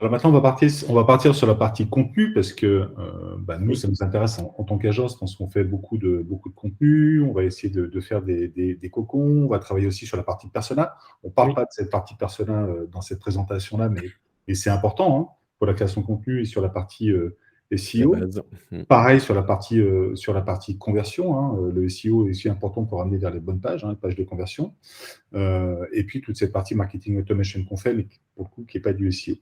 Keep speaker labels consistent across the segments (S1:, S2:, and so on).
S1: Alors maintenant, on va partir sur la partie contenu parce que nous,
S2: Oui,
S1: ça nous intéresse en tant qu'agence parce qu'on fait beaucoup de contenu. On va essayer de faire des cocons. On va travailler aussi sur la partie persona. On ne parle
S2: oui,
S1: pas de cette partie persona dans cette présentation-là, mais c'est important hein, pour la création de contenu et sur la partie
S3: La
S1: SEO.
S3: base.
S1: Pareil sur la partie conversion, hein, le SEO est aussi important pour amener vers les bonnes pages, hein, les pages de conversion. Et puis toute cette partie marketing automation qu'on fait, mais pour le coup qui n'est pas du SEO.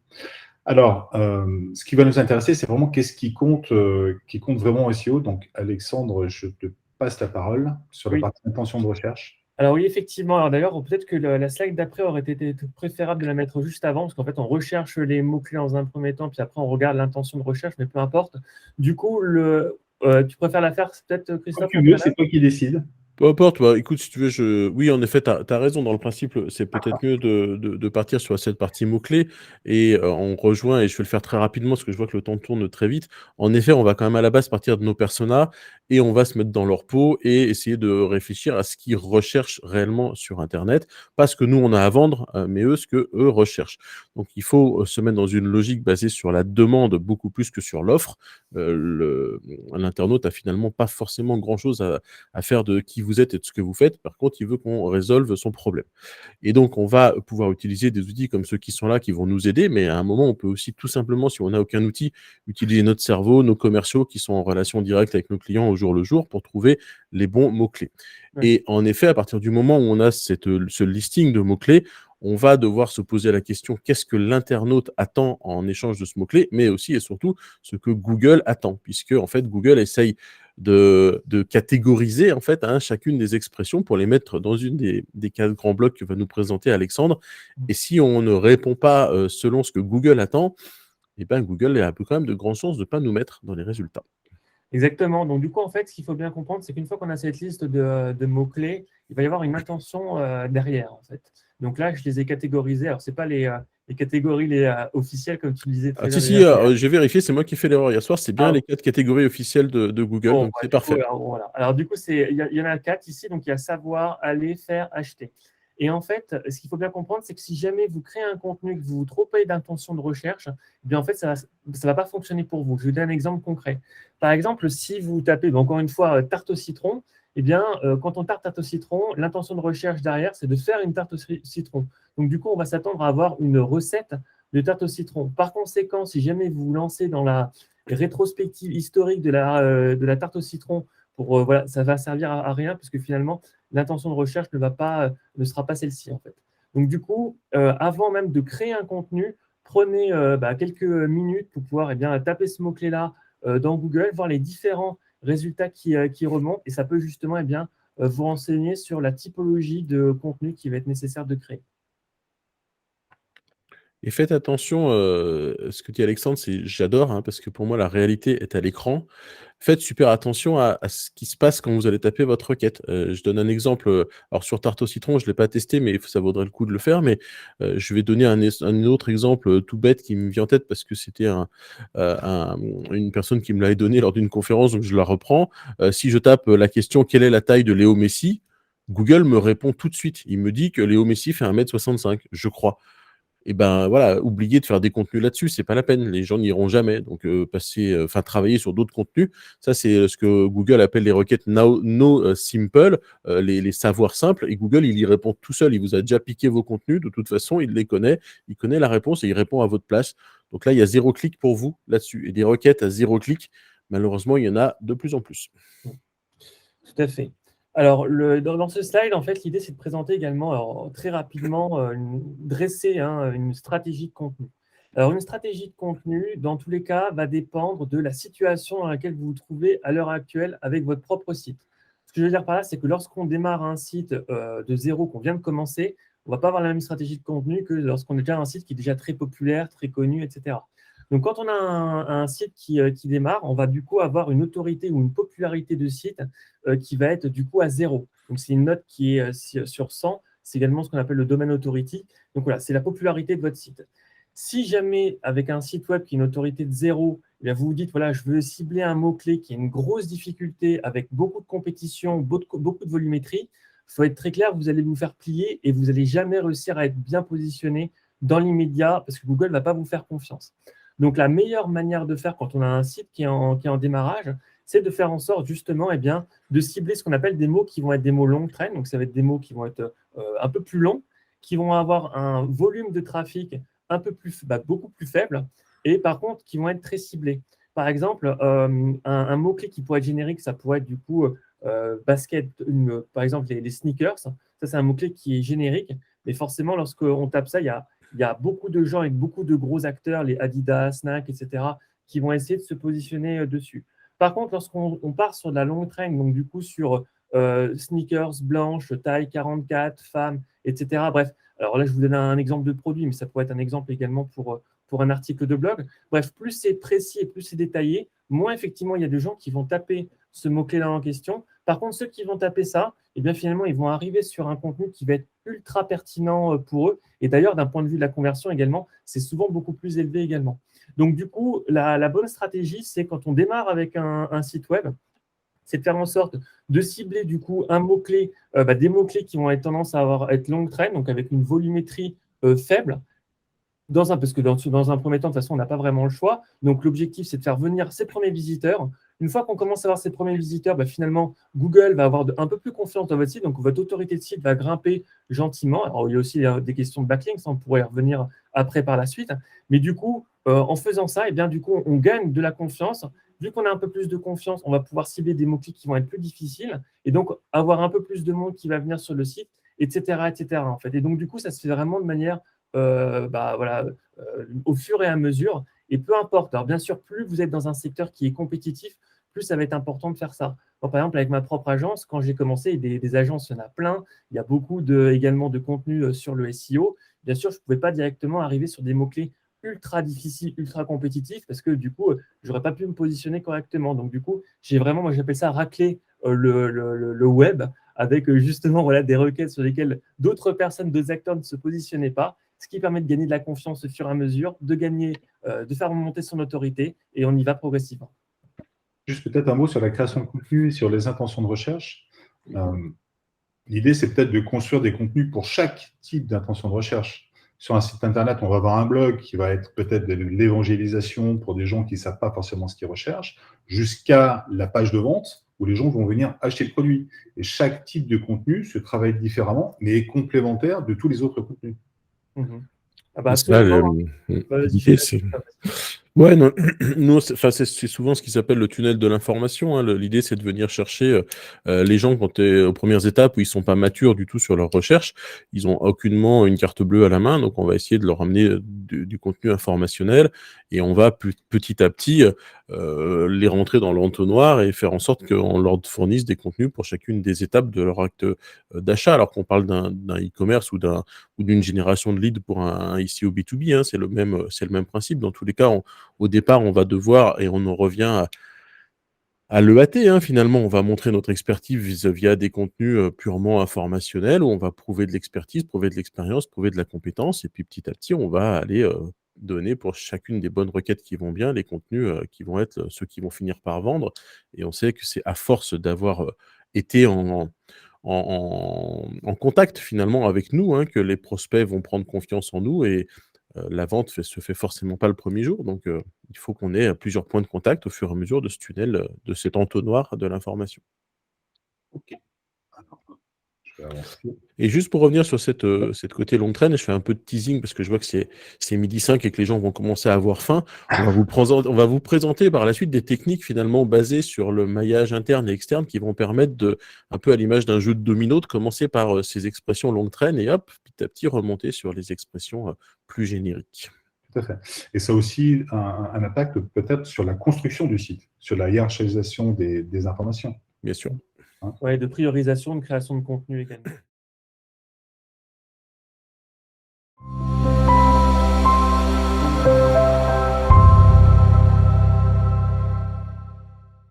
S1: Alors, ce qui va nous intéresser, c'est vraiment qu'est-ce qui compte vraiment en SEO. Donc, Alexandre, je te passe la parole sur la
S2: oui.
S1: partie intention de recherche.
S2: Alors oui, effectivement. Alors d'ailleurs, peut-être que la slide d'après aurait été préférable de la mettre juste avant, parce qu'en fait, on recherche les mots-clés dans un premier temps, puis après, on regarde l'intention de recherche, mais peu importe. Du coup, tu préfères la faire peut-être,
S1: Comme
S2: Christophe,
S1: tu
S2: en
S1: veux,
S2: préalable?
S1: c'est toi qui décides.
S3: Peu importe, bah, écoute, si tu veux, oui, en effet, tu as raison. Dans le principe, c'est peut-être mieux de partir sur cette partie mots-clés et on rejoint, et je vais le faire très rapidement parce que je vois que le temps tourne très vite. En effet, on va quand même à la base partir de nos personas et on va se mettre dans leur peau et essayer de réfléchir à ce qu'ils recherchent réellement sur Internet. Pas ce que nous, on a à vendre, mais eux, ce que eux recherchent. Donc, il faut se mettre dans une logique basée sur la demande beaucoup plus que sur l'offre. L'internaute a finalement pas forcément grand-chose à faire de qui vous êtes et de ce que vous faites. Par contre, il veut qu'on résolve son problème. Et donc, on va pouvoir utiliser des outils comme ceux qui sont là, qui vont nous aider, mais à un moment, on peut aussi tout simplement, si on n'a aucun outil, utiliser notre cerveau, nos commerciaux qui sont en relation directe avec nos clients au jour le jour pour trouver les bons mots-clés.
S2: Ouais.
S3: Et en effet, à partir du moment où on a ce listing de mots-clés, on va devoir se poser la question qu'est-ce que l'internaute attend en échange de ce mot-clé, mais aussi et surtout ce que Google attend, puisque en fait Google essaye de catégoriser en fait chacune des expressions pour les mettre dans une des 4 grands blocs que va nous présenter Alexandre. Et si on ne répond pas selon ce que Google attend, eh ben Google a quand même de grandes chances de ne pas nous mettre dans les résultats.
S2: Exactement. Donc, du coup, en fait, ce qu'il faut bien comprendre, c'est qu'une fois qu'on a cette liste de mots-clés, il va y avoir une intention derrière, en fait. Donc là, je les ai catégorisés. Alors, ce n'est pas les catégories officielles, comme tu le disais
S3: Ah,
S2: très bien
S3: si,
S2: déjà tout à l'heure.
S3: j'ai vérifié, c'est moi qui ai fait l'erreur hier soir, c'est bien
S2: Ah,
S3: les 4 catégories officielles de Google,
S2: bon,
S3: donc
S2: bah,
S3: c'est
S2: du coup,
S3: parfait.
S2: alors, voilà. Alors, du coup, il y en a 4 ici. Donc, il y a savoir, aller, faire, acheter. Et en fait, ce qu'il faut bien comprendre, c'est que si jamais vous créez un contenu, que vous vous trompez d'intention de recherche, eh bien, en fait, ça ne va pas fonctionner pour vous. Je vais vous donner un exemple concret. Par exemple, si vous tapez, encore une fois, tarte au citron, eh bien, quand on tape tarte au citron, l'intention de recherche derrière, c'est de faire une tarte au citron. Donc, du coup, on va s'attendre à avoir une recette de tarte au citron. Par conséquent, si jamais vous vous lancez dans la rétrospective historique de la tarte au citron, voilà, ça va servir à rien, puisque finalement, l'intention de recherche ne sera pas celle-ci, en fait. Donc, du coup, avant même de créer un contenu, prenez quelques minutes pour pouvoir taper ce mot-clé-là dans Google, voir les différents résultats qui remontent, et ça peut justement vous renseigner sur la typologie de contenu qui va être nécessaire de créer.
S3: Et faites attention, ce que dit Alexandre, j'adore, parce que pour moi la réalité est à l'écran. Faites super attention à ce qui se passe quand vous allez taper votre requête. Je donne un exemple, alors sur tarte au citron, je ne l'ai pas testé, mais ça vaudrait le coup de le faire. Mais, je vais donner un autre exemple, tout bête qui me vient en tête parce que c'était une personne qui me l'avait donné lors d'une conférence, donc je la reprends. Si je tape, la question: «Quelle est la taille de Léo Messi?» Google me répond tout de suite. Il me dit que Léo Messi fait 1,65 m, je crois. Et ben voilà, oubliez de faire des contenus là-dessus, c'est pas la peine, les gens n'iront jamais. Donc travailler sur d'autres contenus. Ça, c'est ce que Google appelle les requêtes no simple, les savoirs simples. Et Google, il y répond tout seul. Il vous a déjà piqué vos contenus, de toute façon, il les connaît, il connaît la réponse et il répond à votre place. Donc là, il y a 0 clic pour vous là-dessus. Et des requêtes à 0 clic, malheureusement, il y en a de plus en plus.
S2: Tout à fait. Alors, dans ce slide, en fait, l'idée, c'est de présenter également, alors, très rapidement, dresser une stratégie de contenu. Alors, une stratégie de contenu, dans tous les cas, va dépendre de la situation dans laquelle vous vous trouvez à l'heure actuelle avec votre propre site. Ce que je veux dire par là, c'est que lorsqu'on démarre un site de zéro, qu'on vient de commencer, on ne va pas avoir la même stratégie de contenu que lorsqu'on est déjà un site qui est déjà très populaire, très connu, etc. Donc, quand on a un site qui démarre, on va du coup avoir une autorité ou une popularité de site qui va être du coup à 0. Donc, c'est une note qui est sur 100. C'est également ce qu'on appelle le domain authority. Donc, voilà, c'est la popularité de votre site. Si jamais, avec un site web qui a une autorité de 0, eh bien, vous vous dites, voilà, je veux cibler un mot-clé qui a une grosse difficulté avec beaucoup de compétition, beaucoup de volumétrie, il faut être très clair, vous allez vous faire plier et vous n'allez jamais réussir à être bien positionné dans l'immédiat parce que Google ne va pas vous faire confiance. Donc, la meilleure manière de faire quand on a un site qui est en démarrage, c'est de faire en sorte justement de cibler ce qu'on appelle des mots qui vont être des mots long train. Donc, ça va être des mots qui vont être un peu plus longs, qui vont avoir un volume de trafic beaucoup plus faible et par contre qui vont être très ciblés. Par exemple, un mot-clé qui pourrait être générique, ça pourrait être du coup basket, par exemple les sneakers. Ça, c'est un mot-clé qui est générique, mais forcément, lorsqu'on tape ça, il y a beaucoup de gens avec beaucoup de gros acteurs, les Adidas, Nike, etc., qui vont essayer de se positionner dessus. Par contre, lorsqu'on part sur de la longue traîne, donc du coup sur sneakers blanches, taille 44, femmes, etc. Bref, alors là, je vous donne un exemple de produit, mais ça pourrait être un exemple également pour un article de blog. Bref, plus c'est précis et plus c'est détaillé, moins effectivement, il y a des gens qui vont taper ce mot-clé-là en question. Par contre, ceux qui vont taper ça, eh bien, finalement, ils vont arriver sur un contenu qui va être ultra pertinent pour eux. Et d'ailleurs, d'un point de vue de la conversion également, c'est souvent beaucoup plus élevé également. Donc, du coup, la bonne stratégie, c'est quand on démarre avec un site web, c'est de faire en sorte de cibler du coup un mot-clé, des mots-clés qui vont être tendance à être long train, donc avec une volumétrie faible, parce que dans un premier temps, de toute façon, on n'a pas vraiment le choix. Donc, l'objectif, c'est de faire venir ses premiers visiteurs. Une fois qu'on commence à avoir ses premiers visiteurs, finalement, Google va avoir un peu plus confiance dans votre site. Donc, votre autorité de site va grimper gentiment. Alors, il y a aussi des questions de backlinks. On pourrait y revenir après par la suite. Mais du coup, en faisant ça, du coup, on gagne de la confiance. Vu qu'on a un peu plus de confiance, on va pouvoir cibler des mots-clés qui vont être plus difficiles et donc avoir un peu plus de monde qui va venir sur le site, etc., etc. En fait. Et donc, du coup, ça se fait vraiment de manière au fur et à mesure. Et peu importe, alors bien sûr, plus vous êtes dans un secteur qui est compétitif, plus ça va être important de faire ça. Moi, par exemple, avec ma propre agence, quand j'ai commencé, des agences, il y en a plein, il y a beaucoup également de contenu sur le SEO. Bien sûr, je ne pouvais pas directement arriver sur des mots-clés ultra difficiles, ultra compétitifs, parce que du coup, je n'aurais pas pu me positionner correctement. Donc, du coup, j'ai vraiment, moi, j'appelle ça racler le web avec justement des requêtes sur lesquelles d'autres personnes, d'autres acteurs ne se positionnaient pas, ce qui permet de gagner de la confiance au fur et à mesure, de faire monter son autorité, et on y va progressivement.
S1: Juste peut-être un mot sur la création de contenu et sur les intentions de recherche. L'idée, c'est peut-être de construire des contenus pour chaque type d'intention de recherche. Sur un site internet, on va avoir un blog qui va être peut-être de l'évangélisation pour des gens qui ne savent pas forcément ce qu'ils recherchent, jusqu'à la page de vente où les gens vont venir acheter le produit. Et chaque type de contenu se travaille différemment, mais est complémentaire de tous les autres contenus.
S2: Absolument.
S3: L'idée, c'est... Ouais, non, nous, c'est souvent ce qui s'appelle le tunnel de l'information. L'idée, c'est de venir chercher les gens quand tu es aux premières étapes où ils sont pas matures du tout sur leur recherche. Ils ont aucunement une carte bleue à la main, donc on va essayer de leur amener du contenu informationnel et on va petit à petit les rentrer dans l'entonnoir et faire en sorte qu'on leur fournisse des contenus pour chacune des étapes de leur acte d'achat. Alors qu'on parle d'un e-commerce ou d'une génération de leads pour un SEO B2B, c'est le même principe. Dans tous les cas, au départ, on va devoir, et on en revient à l'EAT, finalement, on va montrer notre expertise via des contenus purement informationnels, où on va prouver de l'expertise, prouver de l'expérience, prouver de la compétence, et puis petit à petit, on va aller donner pour chacune des bonnes requêtes qui vont bien, les contenus qui vont être ceux qui vont finir par vendre. Et on sait que c'est à force d'avoir été en contact finalement avec nous que les prospects vont prendre confiance en nous et la vente se fait forcément pas le premier jour. Donc, il faut qu'on ait plusieurs points de contact au fur et à mesure de ce tunnel, de cet entonnoir de l'information.
S1: Ok. Alors, je vais avancer.
S3: Et juste pour revenir sur cette côté longue traîne, je fais un peu de teasing parce que je vois que c'est 12h05 et que les gens vont commencer à avoir faim. On va vous présenter par la suite des techniques finalement basées sur le maillage interne et externe qui vont permettre de, un peu à l'image d'un jeu de domino, de commencer par ces expressions longue traîne et hop, petit à petit remonter sur les expressions plus génériques.
S1: Tout à fait. Et ça a aussi un impact peut-être sur la construction du site, sur la hiérarchisation des informations.
S3: Bien sûr.
S2: Ouais, de priorisation, de création de contenu également.